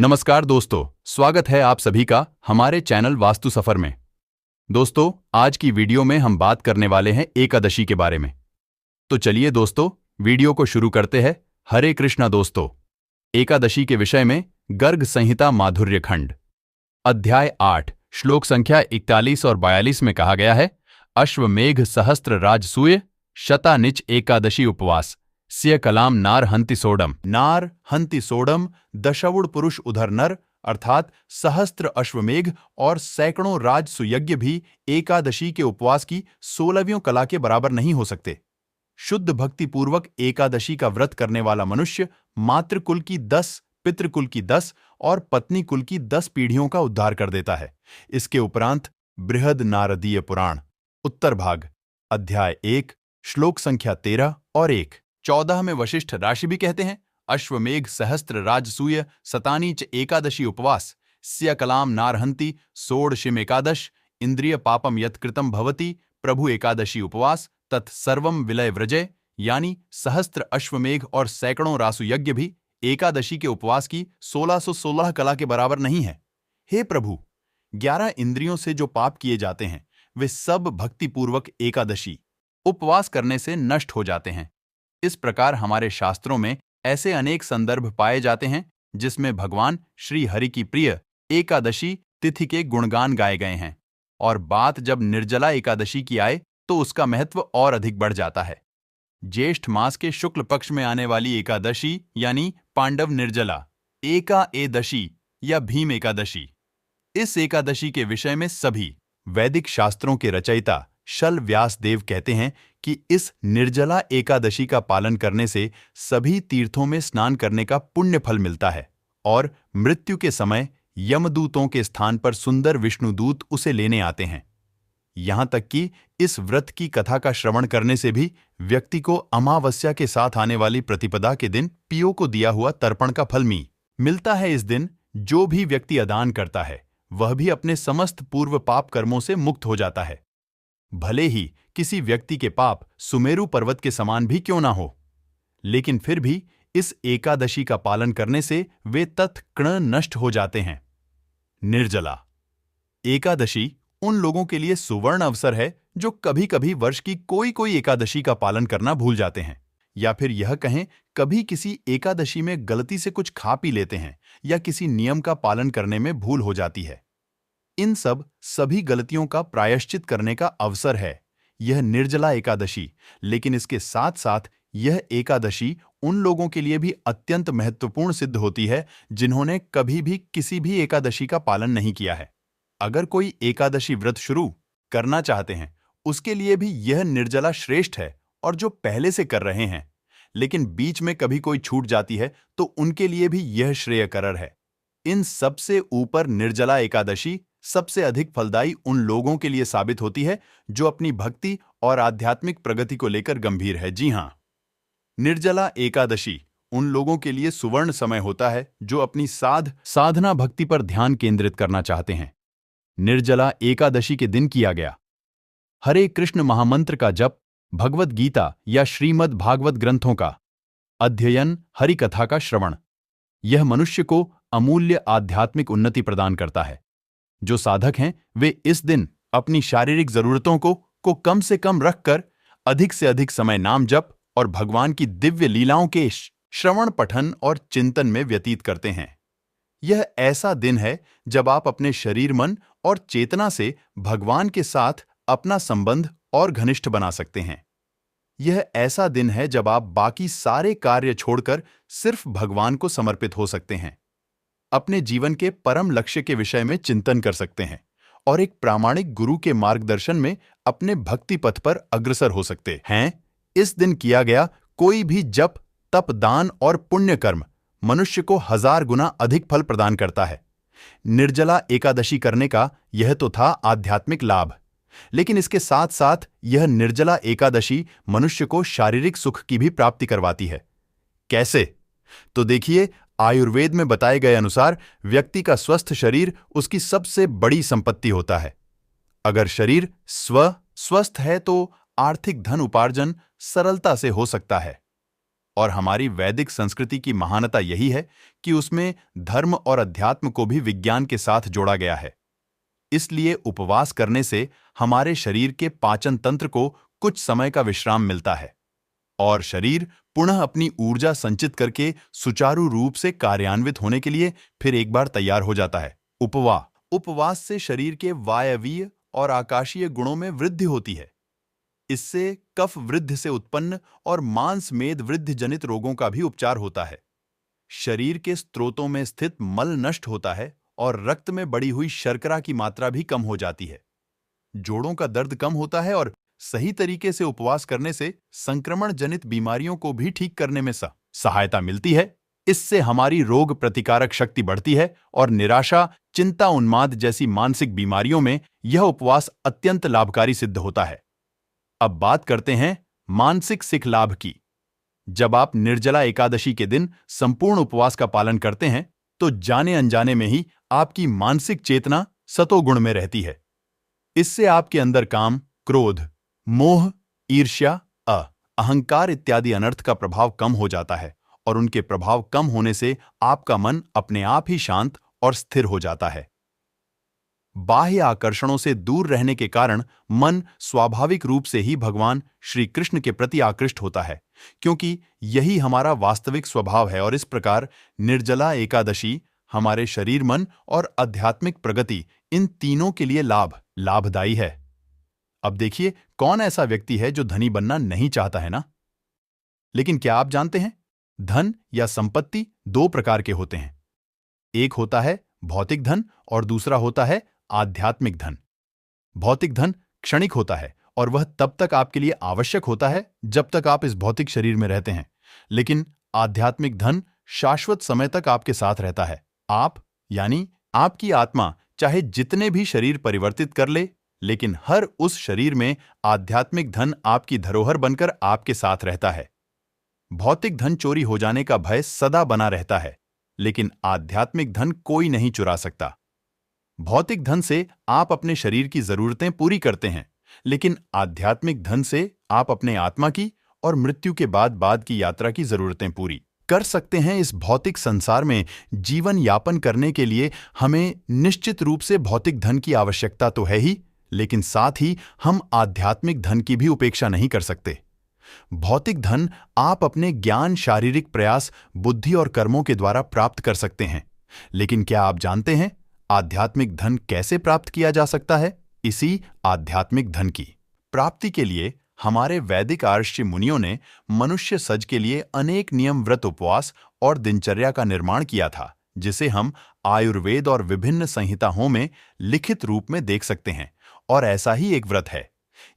नमस्कार दोस्तों, स्वागत है आप सभी का हमारे चैनल वास्तु सफर में। दोस्तों, आज की वीडियो में हम बात करने वाले हैं एकादशी के बारे में। तो चलिए दोस्तों, वीडियो को शुरू करते हैं। हरे कृष्णा दोस्तों, एकादशी के विषय में गर्ग संहिता माधुर्य खंड अध्याय 8 श्लोक संख्या 41 और 42 में कहा गया है, अश्वमेघ सहस्त्र राजसूय शतानिच एकादशी उपवास स्य कलाम नार हंति सोडम दशवुड़ पुरुष उधर नर, अर्थात सहस्त्र अश्वमेघ और सैकड़ों राजसुयज्ञ भी एकादशी के उपवास की 16वीं कला के बराबर नहीं हो सकते। शुद्ध भक्तिपूर्वक एकादशी का व्रत करने वाला मनुष्य मातृकुल की 10, पितृकुल की 10 और पत्नी कुल की 10 पीढ़ियों का उद्धार कर देता है। इसके उपरांत बृहद नारदीय पुराण उत्तर भाग अध्याय 1 श्लोक संख्या 13 और 1-14 में वशिष्ठ राशि भी कहते हैं, अश्वमेघ सहस्त्र राजसूय सतानीच एकादशी उपवास स्य कलाम नारहंति षोडशिम एकादश इंद्रिय पापम यत्कृतम भवति प्रभु एकादशी उपवास तत्सर्वम विलय व्रजय, यानी सहस्त्र अश्वमेघ और सैकड़ों रासुयज्ञ भी एकादशी के उपवास की 1616 कला के बराबर नहीं है। हे प्रभु, 11 इंद्रियों से जो पाप किए जाते हैं वे सब भक्तिपूर्वक एकादशी उपवास करने से नष्ट हो जाते हैं। इस प्रकार हमारे शास्त्रों में ऐसे अनेक संदर्भ पाए जाते हैं जिसमें भगवान श्री हरि की प्रिय एकादशी तिथि के गुणगान गाए गए हैं, और बात जब निर्जला एकादशी की आए तो उसका महत्व और अधिक बढ़ जाता है। ज्येष्ठ मास के शुक्ल पक्ष में आने वाली एकादशी यानी पांडव निर्जला एकादशी या भीम एकादशी, इस एकादशी के विषय में सभी वैदिक शास्त्रों के रचयिता शल व्यासदेव कहते हैं कि इस निर्जला एकादशी का पालन करने से सभी तीर्थों में स्नान करने का पुण्य फल मिलता है, और मृत्यु के समय यमदूतों के स्थान पर सुंदर विष्णुदूत उसे लेने आते हैं। यहां तक कि इस व्रत की कथा का श्रवण करने से भी व्यक्ति को अमावस्या के साथ आने वाली प्रतिपदा के दिन पियो को दिया हुआ तर्पण का फल मिलता है। इस दिन जो भी व्यक्ति अदान करता है वह भी अपने समस्त पूर्व पाप कर्मों से मुक्त हो जाता है। भले ही किसी व्यक्ति के पाप सुमेरु पर्वत के समान भी क्यों ना हो, लेकिन फिर भी इस एकादशी का पालन करने से वे तत्क्षण नष्ट हो जाते हैं। निर्जला एकादशी उन लोगों के लिए सुवर्ण अवसर है जो कभी कभी वर्ष की कोई एकादशी का पालन करना भूल जाते हैं, या फिर यह कहें कभी किसी एकादशी में गलती से कुछ खा पी लेते हैं या किसी नियम का पालन करने में भूल हो जाती है। इन सभी गलतियों का प्रायश्चित करने का अवसर है यह निर्जला एकादशी, लेकिन इसके साथ साथ यह एकादशी उन लोगों के लिए भी अत्यंत महत्वपूर्ण सिद्ध होती है जिन्होंने कभी भी किसी भी एकादशी का पालन नहीं किया है। अगर कोई एकादशी व्रत शुरू करना चाहते हैं उसके लिए भी यह निर्जला श्रेष्ठ है, और जो पहले से कर रहे हैं लेकिन बीच में कभी कोई छूट जाती है तो उनके लिए भी यह श्रेयकर है। इन सबसे ऊपर निर्जला एकादशी सबसे अधिक फलदायी उन लोगों के लिए साबित होती है जो अपनी भक्ति और आध्यात्मिक प्रगति को लेकर गंभीर है। जी हां, निर्जला एकादशी उन लोगों के लिए सुवर्ण समय होता है जो अपनी साधना भक्ति पर ध्यान केंद्रित करना चाहते हैं। निर्जला एकादशी के दिन किया गया हरे कृष्ण महामंत्र का जप, भगवद गीता या श्रीमद् भागवत ग्रंथों का अध्ययन, हरि कथा का श्रवण, यह मनुष्य को अमूल्य आध्यात्मिक उन्नति प्रदान करता है। जो साधक हैं वे इस दिन अपनी शारीरिक जरूरतों को कम से कम रखकर अधिक से अधिक समय नाम जप और भगवान की दिव्य लीलाओं के श्रवण, पठन और चिंतन में व्यतीत करते हैं। यह ऐसा दिन है जब आप अपने शरीर, मन और चेतना से भगवान के साथ अपना संबंध और घनिष्ठ बना सकते हैं। यह ऐसा दिन है जब आप बाकी सारे कार्य छोड़कर सिर्फ भगवान को समर्पित हो सकते हैं, अपने जीवन के परम लक्ष्य के विषय में चिंतन कर सकते हैं और एक प्रामाणिक गुरु के मार्गदर्शन में अपने भक्ति पथ पर अग्रसर हो सकते हैं। इस दिन किया गया कोई भी जप, तप, दान और पुण्य कर्म मनुष्य को 1000 गुना अधिक फल प्रदान करता है। निर्जला एकादशी करने का यह तो था आध्यात्मिक लाभ, लेकिन इसके साथ साथ यह निर्जला एकादशी मनुष्य को शारीरिक सुख की भी प्राप्ति करवाती है। कैसे? तो देखिए, आयुर्वेद में बताए गए अनुसार व्यक्ति का स्वस्थ शरीर उसकी सबसे बड़ी संपत्ति होता है। अगर शरीर स्वस्थ है तो आर्थिक धन उपार्जन सरलता से हो सकता है। और हमारी वैदिक संस्कृति की महानता यही है कि उसमें धर्म और अध्यात्म को भी विज्ञान के साथ जोड़ा गया है। इसलिए उपवास करने से हमारे शरीर के पाचन तंत्र को कुछ समय का विश्राम मिलता है और शरीर पुनः अपनी ऊर्जा संचित करके सुचारू रूप से कार्यान्वित होने के लिए फिर एक बार तैयार हो जाता है। उपवास से शरीर के वायवीय और आकाशीय गुणों में वृद्धि होती है। इससे कफ वृद्धि से उत्पन्न और मांस मेद वृद्धि जनित रोगों का भी उपचार होता है। शरीर के स्त्रोतों में स्थित मल नष्ट होता है और रक्त में बढ़ी हुई शर्करा की मात्रा भी कम हो जाती है। जोड़ों का दर्द कम होता है और सही तरीके से उपवास करने से संक्रमण जनित बीमारियों को भी ठीक करने में सहायता मिलती है। इससे हमारी रोग प्रतिकारक शक्ति बढ़ती है और निराशा, चिंता, उन्माद जैसी मानसिक बीमारियों में यह उपवास अत्यंत लाभकारी सिद्ध होता है। अब बात करते हैं मानसिक सिख लाभ की। जब आप निर्जला एकादशी के दिन संपूर्ण उपवास का पालन करते हैं तो जाने अनजाने में ही आपकी मानसिक चेतना सतोगुण में रहती है। इससे आपके अंदर काम, क्रोध, मोह, ईर्ष्या, अहंकार इत्यादि अनर्थ का प्रभाव कम हो जाता है और उनके प्रभाव कम होने से आपका मन अपने आप ही शांत और स्थिर हो जाता है। बाह्य आकर्षणों से दूर रहने के कारण मन स्वाभाविक रूप से ही भगवान श्री कृष्ण के प्रति आकृष्ट होता है, क्योंकि यही हमारा वास्तविक स्वभाव है और इस प्रकार निर्जला एकादशी हमारे शरीर, मन और आध्यात्मिक प्रगति इन तीनों के लिए लाभदायी है। अब देखिए, कौन ऐसा व्यक्ति है जो धनी बनना नहीं चाहता है ना? लेकिन क्या आप जानते हैं, धन या संपत्ति दो प्रकार के होते हैं। एक होता है भौतिक धन और दूसरा होता है आध्यात्मिक धन। भौतिक धन क्षणिक होता है और वह तब तक आपके लिए आवश्यक होता है जब तक आप इस भौतिक शरीर में रहते हैं, लेकिन आध्यात्मिक धन शाश्वत समय तक आपके साथ रहता है। आप यानी आपकी आत्मा चाहे जितने भी शरीर परिवर्तित कर ले, लेकिन हर उस शरीर में आध्यात्मिक धन आपकी धरोहर बनकर आपके साथ रहता है। भौतिक धन चोरी हो जाने का भय सदा बना रहता है, लेकिन आध्यात्मिक धन कोई नहीं चुरा सकता। भौतिक धन से आप अपने शरीर की जरूरतें पूरी करते हैं, लेकिन आध्यात्मिक धन से आप अपने आत्मा की और मृत्यु के बाद की यात्रा की जरूरतें पूरी कर सकते हैं। इस भौतिक संसार में जीवन यापन करने के लिए हमें निश्चित रूप से भौतिक धन की आवश्यकता तो है ही, लेकिन साथ ही हम आध्यात्मिक धन की भी उपेक्षा नहीं कर सकते। भौतिक धन आप अपने ज्ञान, शारीरिक प्रयास, बुद्धि और कर्मों के द्वारा प्राप्त कर सकते हैं, लेकिन क्या आप जानते हैं आध्यात्मिक धन कैसे प्राप्त किया जा सकता है? इसी आध्यात्मिक धन की प्राप्ति के लिए हमारे वैदिक आर्ष्य मुनियों ने मनुष्य सज के लिए अनेक नियम, व्रत, उपवास और दिनचर्या का निर्माण किया था, जिसे हम आयुर्वेद और विभिन्न संहिताओं में लिखित रूप में देख सकते हैं। और ऐसा ही एक व्रत है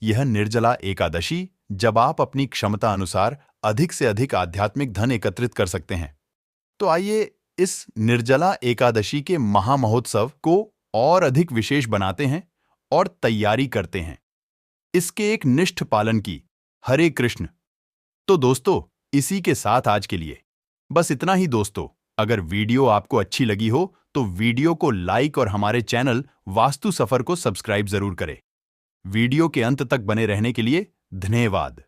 यह निर्जला एकादशी, जब आप अपनी क्षमता अनुसार अधिक से अधिक आध्यात्मिक धन एकत्रित कर सकते हैं। तो आइए इस निर्जला एकादशी के महामहोत्सव को और अधिक विशेष बनाते हैं और तैयारी करते हैं इसके एक निष्ठ पालन की। हरे कृष्ण। तो दोस्तों, इसी के साथ आज के लिए बस इतना ही। दोस्तों, अगर वीडियो आपको अच्छी लगी हो तो वीडियो को लाइक और हमारे चैनल वास्तु सफर को सब्सक्राइब जरूर करें। वीडियो के अंत तक बने रहने के लिए धन्यवाद।